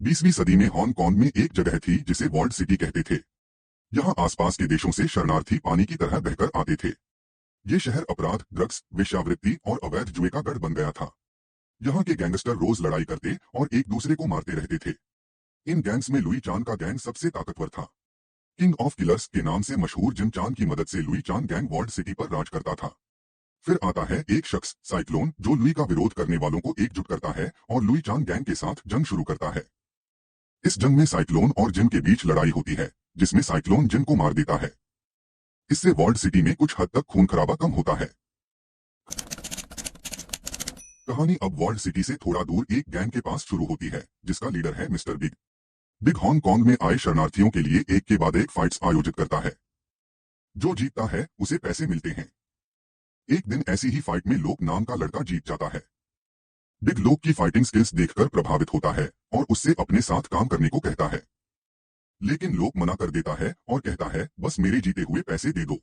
20वीं सदी में हांगकांग में एक जगह थी जिसे वॉल्ड सिटी कहते थे। यहाँ आसपास के देशों से शरणार्थी पानी की तरह बहकर आते थे। ये शहर अपराध, ड्रग्स, वेश्यावृत्ति और अवैध जुए का गढ़ बन गया था। यहाँ के गैंगस्टर रोज लड़ाई करते और एक दूसरे को मारते रहते थे। इन गैंग्स में लुई चान का गैंग सबसे ताकतवर था। किंग ऑफ किलर्स के नाम से मशहूर जिन चान की मदद से लुई चान गैंग वॉल्ड सिटी पर राज करता था। फिर आता है एक शख्स साइक्लोन, जो लुई का विरोध करने वालों को एकजुट करता है और लुई चान गैंग के साथ जंग शुरू करता है। इस जंग में साइक्लोन और जिन के बीच लड़ाई होती है, जिसमें साइक्लोन जिन को मार देता है। इससे वॉल्ड सिटी में कुछ हद तक खून खराबा कम होता है। कहानी अब वॉल्ड सिटी से थोड़ा दूर एक गैंग के पास शुरू होती है, जिसका लीडर है मिस्टर बिग। बिग हांगकांग में आए शरणार्थियों के लिए एक के बाद एक फाइट्स आयोजित करता है। जो जीतता है उसे पैसे मिलते हैं। एक दिन ऐसी ही फाइट में लोक नाम का लड़का जीत जाता है। बिग लोक की फाइटिंग स्किल्स देखकर प्रभावित होता है और उससे अपने साथ काम करने को कहता है। लेकिन लोक मना कर देता है और कहता है, बस मेरे जीते हुए पैसे दे दो।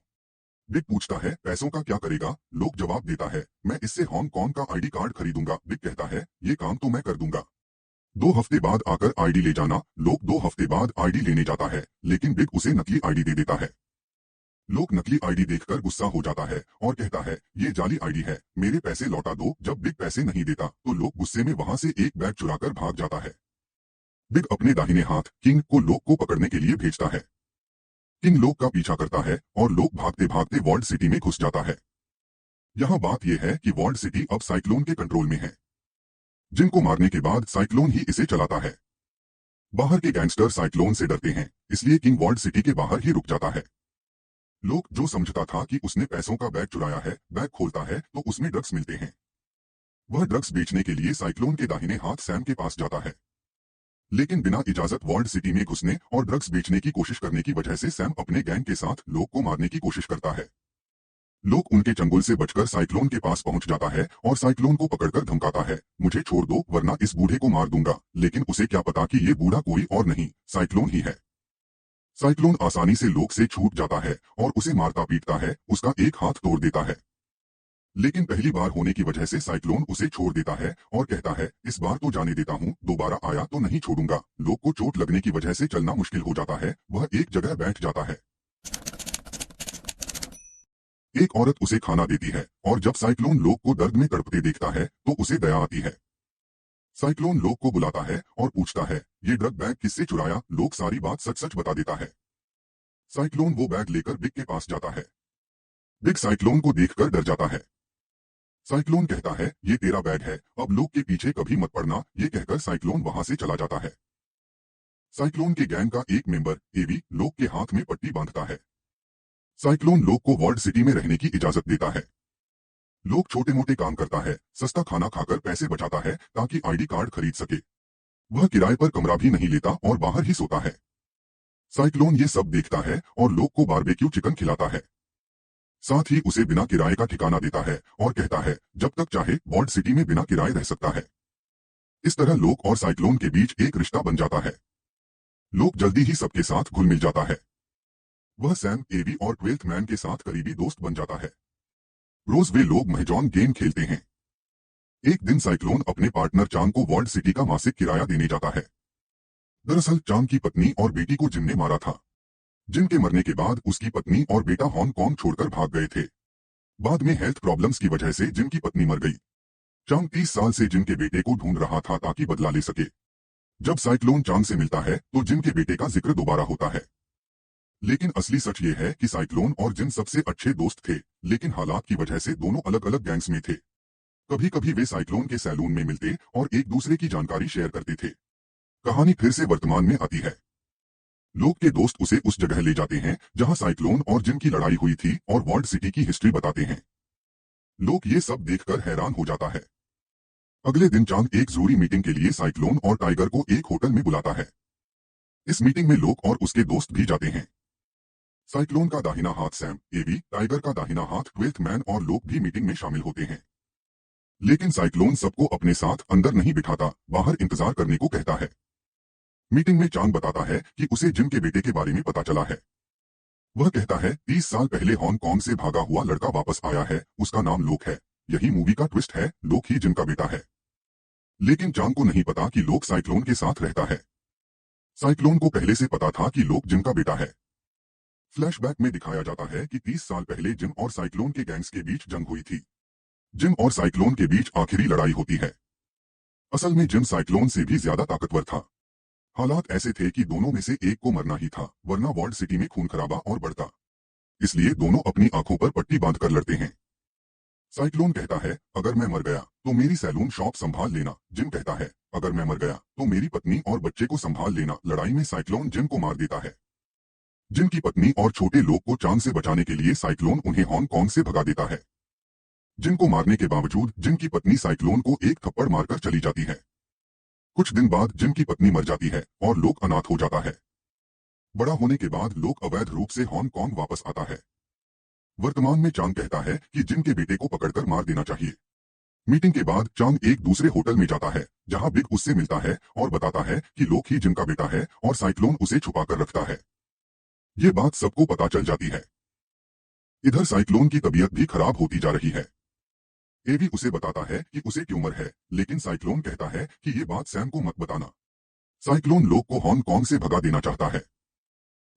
बिग पूछता है, पैसों का क्या करेगा? लोक जवाब देता है, मैं इससे हांगकांग का आईडी कार्ड खरीदूंगा। बिग कहता है, ये काम तो मैं कर दूंगा। 2 हफ्ते बाद आकर आईडी ले जाना। लोक 2 हफ्ते बाद आईडी लेने जाता है, लेकिन बिग उसे नकली आईडी दे देता है। लोक नकली आईडी देखकर गुस्सा हो जाता है और कहता है, ये जाली आईडी है, मेरे पैसे लौटा दो। जब बिग पैसे नहीं देता तो लोक गुस्से में वहां से एक बैग चुराकर भाग जाता है। बिग अपने दाहिने हाथ किंग को लोक को पकड़ने के लिए भेजता है। किंग लोक का पीछा करता है और लोक भागते भागते वॉल्ड सिटी में घुस जाता है। यहाँ बात यह है कि वॉल्ड सिटी अब साइक्लोन के कंट्रोल में है। जिनको मारने के बाद साइक्लोन ही इसे चलाता है। बाहर के गैंगस्टर साइक्लोन से डरते हैं, इसलिए किंग वॉल्ड सिटी के बाहर ही रुक जाता है। लोक जो समझता था कि उसने पैसों का बैग चुराया है, बैग खोलता है तो उसमें ड्रग्स मिलते हैं। वह ड्रग्स बेचने के लिए साइक्लोन के दाहिने हाथ सैम के पास जाता है। लेकिन बिना इजाजत वॉल्ड सिटी में घुसने और ड्रग्स बेचने की कोशिश करने की वजह से सैम अपने गैंग के साथ लोक को मारने की कोशिश करता है। लोक उनके चंगुल से बचकर साइक्लोन के पास पहुंच जाता है और साइक्लोन को पकड़कर धमकाता है, मुझे छोड़ दो वरना इस बूढ़े को मार दूंगा। लेकिन उसे क्या पता कि ये बूढ़ा कोई और नहीं, साइक्लोन ही है। साइक्लोन आसानी से लोक से छूट जाता है और उसे मारता पीटता है, उसका एक हाथ तोड़ देता है। लेकिन पहली बार होने की वजह से साइक्लोन उसे छोड़ देता है और कहता है, इस बार तो जाने देता हूँ, दोबारा आया तो नहीं छोड़ूंगा। लोक को चोट लगने की वजह से चलना मुश्किल हो जाता है, वह एक जगह बैठ जाता है। एक औरत उसे खाना देती है और जब साइक्लोन लोक को दर्द में तड़पते देखता है तो उसे दया आती है। साइक्लोन लोक को बुलाता है और पूछता है, ये ड्रग बैग किससे चुराया? लोक सारी बात सच सच बता देता है। साइक्लोन वो बैग लेकर बिग के पास जाता है। बिग साइक्लोन को देखकर डर जाता है। साइक्लोन कहता है, ये तेरा बैग है, अब लोक के पीछे कभी मत पड़ना। ये कहकर साइक्लोन वहां से चला जाता है। साइक्लोन के गैंग का एक मेंबर एवी लोक के हाथ में पट्टी बांधता है। साइक्लोन लोक को वॉल्ड सिटी में रहने की इजाजत देता है। लोक छोटे मोटे काम करता है, सस्ता खाना खाकर पैसे बचाता है ताकि आईडी कार्ड खरीद सके। वह किराए पर कमरा भी नहीं लेता और बाहर ही सोता है। साइक्लोन ये सब देखता है और लोक को बारबेक्यू चिकन खिलाता है। साथ ही उसे बिना किराए का ठिकाना देता है और कहता है, जब तक चाहे वॉल्ड सिटी में बिना किराए रह सकता है। इस तरह लोक और साइक्लोन के बीच एक रिश्ता बन जाता है। लोक जल्दी ही सबके साथ घुल मिल जाता है। वह सैम, एवी और 12th मैन के साथ करीबी दोस्त बन जाता है। रोज वे लोग महजौन गेम खेलते हैं। एक दिन साइक्लोन अपने पार्टनर चांग को वॉल्ड सिटी का मासिक किराया देने जाता है। दरअसल चांग की पत्नी और बेटी को जिन ने मारा था। जिन के मरने के बाद उसकी पत्नी और बेटा हांगकांग छोड़कर भाग गए थे। बाद में हेल्थ प्रॉब्लम्स की वजह से जिन की पत्नी मर गई। चांग 30 साल से जिन के बेटे को ढूंढ रहा था ताकि बदला ले सके। जब साइक्लोन चांग से मिलता है तो जिन के बेटे का जिक्र दोबारा होता है। लेकिन असली सच ये है कि साइक्लोन और जिन सबसे अच्छे दोस्त थे, लेकिन हालात की वजह से दोनों अलग अलग गैंग्स में थे। कभी कभी वे साइक्लोन के सैलून में मिलते और एक दूसरे की जानकारी शेयर करते थे। कहानी फिर से वर्तमान में आती है। लोग के दोस्त उसे उस जगह ले जाते हैं जहां साइक्लोन और जिन की लड़ाई हुई थी और वॉल्ड सिटी की हिस्ट्री बताते हैं। लोग ये सब देखकर हैरान हो जाता है। अगले दिन चांग एक जरूरी मीटिंग के लिए साइक्लोन और टाइगर को एक होटल में बुलाता है। इस मीटिंग में लोग और उसके दोस्त भी जाते हैं। साइक्लोन का दाहिना हाथ सैम, एवी, टाइगर का दाहिना हाथ 12th मैन और लोग भी मीटिंग में शामिल होते हैं। लेकिन साइक्लोन सबको अपने साथ अंदर नहीं बिठाता, बाहर इंतजार करने को कहता है। मीटिंग में चांग बताता है कि उसे जिन के बेटे के बारे में पता चला है। वह कहता है, 30 साल पहले हांगकांग से भागा हुआ लड़का वापस आया है, उसका नाम लोक है। यही मूवी का ट्विस्ट है, लोक ही जिन का बेटा है। लेकिन चांग को नहीं पता कि लोक साइक्लोन के साथ रहता है। साइक्लोन को पहले से पता था कि लोक जिम का बेटा है। फ्लैशबैक में दिखाया जाता है कि 30 साल पहले जिम और साइक्लोन के गैंग्स के बीच जंग हुई थी। जिम और साइक्लोन के बीच आखिरी लड़ाई होती है। असल में जिम साइक्लोन से भी ज्यादा ताकतवर था। हालात ऐसे थे कि दोनों में से एक को मरना ही था, वरना वॉल्ड सिटी में खून खराबा और बढ़ता। इसलिए दोनों अपनी आंखों पर पट्टी बांधकर लड़ते हैं। साइक्लोन कहता है, अगर मैं मर गया तो मेरी सैलून शॉप संभाल लेना। जिम कहता है, अगर मैं मर गया तो मेरी पत्नी और बच्चे को संभाल लेना। लड़ाई में साइक्लोन जिम को मार देता है। जिम की पत्नी और छोटे लोग को चांद से बचाने के लिए साइक्लोन उन्हें हांगकांग से भगा देता है। जिम को मारने के बावजूद जिम की पत्नी साइक्लोन को एक थप्पड़ मारकर चली जाती है। कुछ दिन बाद जिम की पत्नी मर जाती है और लोक अनाथ हो जाता है। बड़ा होने के बाद लोक अवैध रूप से हांगकांग वापस आता है। वर्तमान में चांग कहता है कि जिम के बेटे को पकड़कर मार देना चाहिए। मीटिंग के बाद चांग एक दूसरे होटल में जाता है, जहां बिग उससे मिलता है और बताता है कि लोक ही जिम का बेटा है और साइक्लोन उसे छुपाकर रखता है। ये बात सबको पता चल जाती है। इधर साइक्लोन की तबीयत भी खराब होती जा रही है। एवी उसे बताता है कि उसे ट्यूमर है, लेकिन साइक्लोन कहता है कि ये बात सैम को मत बताना। साइक्लोन लोक को हांगकांग से भगा देना चाहता है।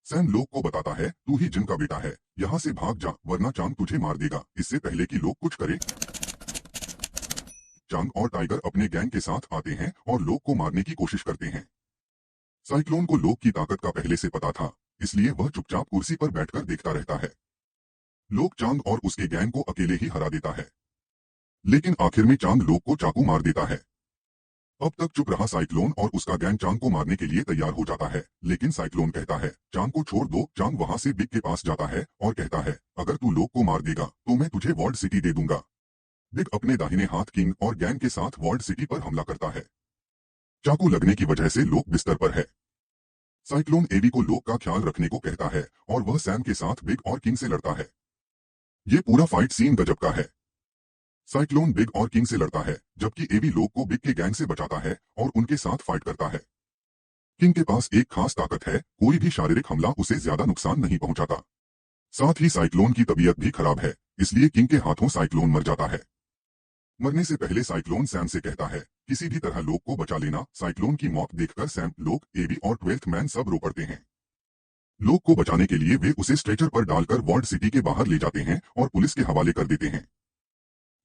सैम लोक को बताता है, तू ही जिम का बेटा है, यहाँ से भाग जा वरना चांग तुझे मार देगा। इससे पहले कि लोक कुछ करे, चांग और टाइगर अपने गैंग के साथ आते हैं और लोक को मारने की कोशिश करते हैं। साइक्लोन को लोक की ताकत का पहले से पता था, इसलिए वह चुपचाप कुर्सी पर बैठकर देखता रहता है। लोक चांग और उसके गैंग को अकेले ही हरा देता है, लेकिन आखिर में चांग लोक को चाकू मार देता है। अब तक चुप रहा साइक्लोन और उसका गैंग चांग को मारने के लिए तैयार हो जाता है, लेकिन साइक्लोन कहता है, चांग को छोड़ दो। चांग वहां से बिग के पास जाता है और कहता है, अगर तू लोक को मार देगा तो मैं तुझे वॉल्ड सिटी दे दूंगा। बिग अपने दाहिने हाथ किंग और गैंग के साथ वॉल्ड सिटी पर हमला करता है। चाकू लगने की वजह से लोक बिस्तर पर है। साइक्लोन एवी को लोक का ख्याल रखने को कहता है और वह सैम के साथ बिग और किंग से लड़ता है। ये पूरा फाइट सीन गजब का है। साइक्लोन बिग और किंग से लड़ता है, जबकि एवी लोक को बिग के गैंग से बचाता है और उनके साथ फाइट करता है। किंग के पास एक खास ताकत है, कोई भी शारीरिक हमला उसे ज्यादा नुकसान नहीं पहुंचाता। साथ ही साइक्लोन की तबीयत भी खराब है, इसलिए किंग के हाथों साइक्लोन मर जाता है। मरने से पहले साइक्लोन सैम से कहता है, किसी भी तरह लोक को बचा लेना। साइक्लोन की मौत देखकर सैम, लोक, एवी और 12th मैन सब रो पड़ते हैं। लोक को बचाने के लिए वे उसे स्ट्रेचर पर डालकर वॉल्ड सिटी के बाहर ले जाते हैं और पुलिस के हवाले कर देते हैं।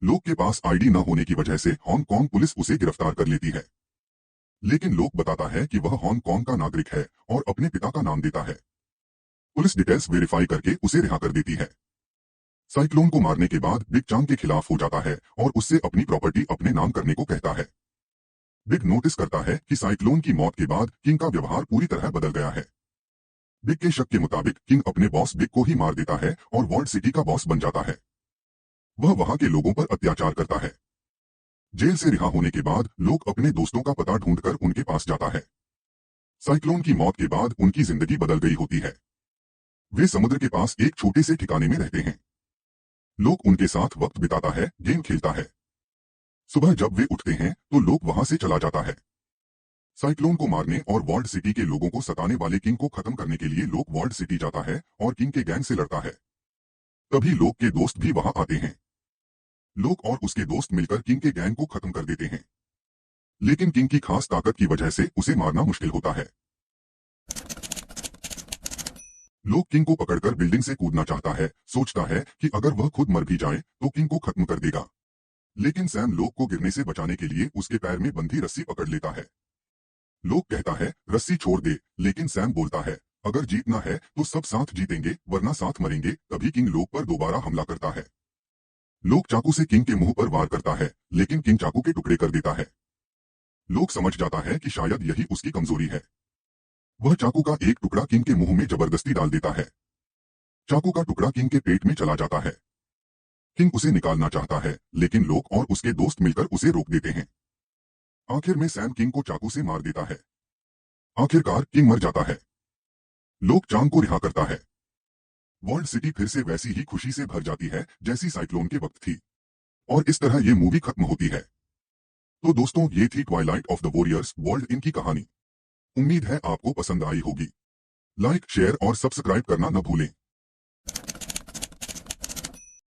लोक के पास आईडी न होने की वजह से हांगकांग पुलिस उसे गिरफ्तार कर लेती है, लेकिन लोक बताता है कि वह हांगकांग का नागरिक है और अपने पिता का नाम देता है। पुलिस डिटेल्स वेरीफाई करके उसे रिहा कर देती है। साइक्लोन को मारने के बाद बिग चांग के खिलाफ हो जाता है और उससे अपनी प्रॉपर्टी अपने नाम करने को कहता है। बिग नोटिस करता है कि साइक्लोन की मौत के बाद किंग का व्यवहार पूरी तरह बदल गया है। बिग के शक के मुताबिक किंग अपने बॉस बिग को ही मार देता है और वॉल्ड सिटी का बॉस बन जाता है। वह वहां के लोगों पर अत्याचार करता है। जेल से रिहा होने के बाद लोग अपने दोस्तों का पता ढूंढकर उनके पास जाता है। साइक्लोन की मौत के बाद उनकी जिंदगी बदल गई होती है। वे समुद्र के पास एक छोटे से ठिकाने में रहते हैं। लोग उनके साथ वक्त बिताता है, गेम खेलता है। सुबह जब वे उठते हैं तो लोग वहां से चला जाता है। साइक्लोन को मारने और वॉल्ड सिटी के लोगों को सताने वाले किंग को खत्म करने के लिए लोग वॉल्ड सिटी जाता है और किंग के गैंग से लड़ता है। तभी लोग के दोस्त भी वहां आते हैं। लोग और उसके दोस्त मिलकर किंग के गैंग को खत्म कर देते हैं, लेकिन किंग की खास ताकत की वजह से उसे मारना मुश्किल होता है। लोग किंग को पकड़कर बिल्डिंग से कूदना चाहता है, सोचता है कि अगर वह खुद मर भी जाए तो किंग को खत्म कर देगा। लेकिन सैम लोग को गिरने से बचाने के लिए उसके पैर में बंधी रस्सी पकड़ लेता है। लोग कहता है, रस्सी छोड़ दे, लेकिन सैम बोलता है, अगर जीतना है तो सब साथ जीतेंगे वरना साथ मरेंगे। तभी किंग लोग पर दोबारा हमला करता है। लोग चाकू से किंग के मुंह पर वार करता है, लेकिन किंग चाकू के टुकड़े कर देता है। लोग समझ जाता है कि शायद यही उसकी कमजोरी है। वह चाकू का एक टुकड़ा किंग के मुंह में जबरदस्ती डाल देता है। चाकू का टुकड़ा किंग के पेट में चला जाता है। किंग उसे निकालना चाहता है, लेकिन लोग और उसके दोस्त मिलकर उसे रोक देते हैं। आखिर में सैम किंग को चाकू से मार देता है। आखिरकार किंग मर जाता है। लोग चांग को रिहा करता है। वर्ल्ड सिटी फिर से वैसी ही खुशी से भर जाती है जैसी साइक्लोन के वक्त थी। और इस तरह ये मूवी खत्म होती है। तो दोस्तों, ये थी Twilight of the warriors world इनकी कहानी। उम्मीद है आपको पसंद आई होगी। लाइक, शेयर और सब्सक्राइब करना न भूलें।